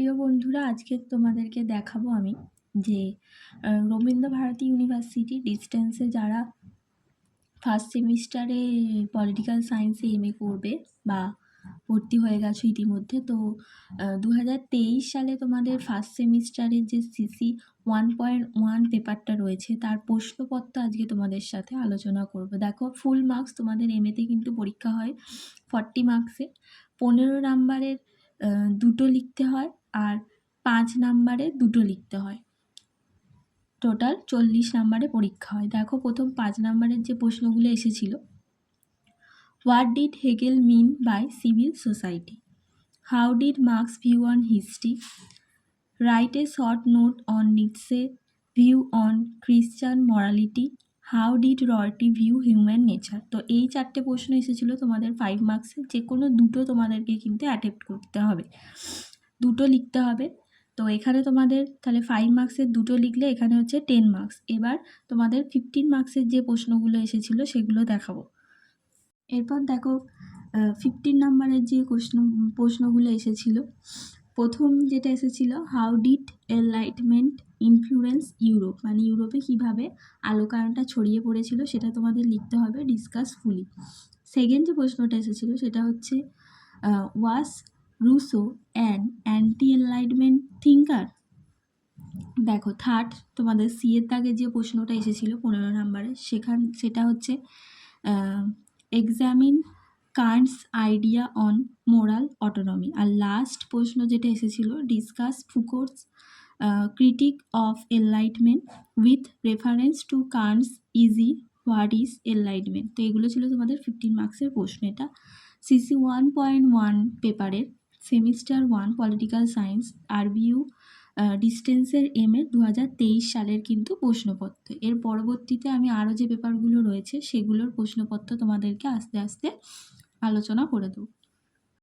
প্রিয় বন্ধুরা, আজকে তোমাদেরকে দেখাবো আমি যে রবীন্দ্রভারতী ইউনিভার্সিটি ডিস্টেন্সে যারা ফার্স্ট সেমিস্টারে পলিটিক্যাল সায়েন্সে এমএ করবে বা ভর্তি হয়ে গেছো ইতিমধ্যে, তো 2023 সালে তোমাদের ফার্স্ট সেমিস্টারের যে সিসি 1.1 পেপারটা রয়েছে তার প্রশ্নপত্র আজকে তোমাদের সাথে আলোচনা করব। দেখো, ফুল মার্কস তোমাদের এমএতে কিন্তু পরীক্ষা হয় 40 মার্কসে। 15 নাম্বারের দুটো লিখতে হয় আর 5 নাম্বারে দুটো লিখতে হয়। টোটাল 40 নাম্বারে পরীক্ষা হয়। দেখো, প্রথম 5 নাম্বারের যে প্রশ্নগুলো এসেছিল, what did Hegel mean by civil society, how did Marx view on history, write a short note on Nietzsche view on Christian morality, how did Rorty view human nature. তো এই 4টে প্রশ্ন এসেছিলো তোমাদের 5 মার্কসের। যে কোনো দুটো তোমাদেরকে কিন্তু অ্যাটেম্প্ট করতে হবে, দুটো লিখতে হবে। তো এখানে তোমাদের তাহলে 5 মার্কসের দুটো লিখলে এখানে হচ্ছে 10 মার্কস। এবার তোমাদের 15 মার্কসের যে প্রশ্নগুলো এসেছিলো সেগুলো দেখাবো। এরপর দেখো, 15 নাম্বারের যে প্রশ্নগুলো এসেছিল, প্রথম যেটা এসেছিল, how did enlightenment influence Europe, মানে ইউরোপে কীভাবে আলোকায়নটা ছড়িয়ে পড়েছিল সেটা তোমাদের লিখতে হবে, ডিসকাস ফুলি। সেকেন্ড যে প্রশ্নটা এসেছিল সেটা হচ্ছে, was Rousseau an anti enlightenment thinker. দেখো, থার্ড তোমাদের সি এর দাগে যে প্রশ্নটা এসেছিল 15 নাম্বারে, সেটা হচ্ছে examine Kant's idea on moral autonomy. আর লাস্ট প্রশ্ন যেটা এসেছিল, discuss Foucault's critique of enlightenment with reference to Kant's essay what is enlightenment. তো এগুলো ছিল তোমাদের 15 মার্কসের প্রশ্ন। এটা সিসি 1.1 পেপারের সেমিস্টার 1 পলিটিক্যাল সায়েন্স আরবিইউ ডিস্টেন্সের এমএ 2023 সালের কিন্তু প্রশ্নপত্র। এর পরবর্তীতে আমি আরও যে পেপারগুলো রয়েছে সেগুলোর প্রশ্নপত্র তোমাদেরকে আস্তে আস্তে আলোচনা করে দেবো।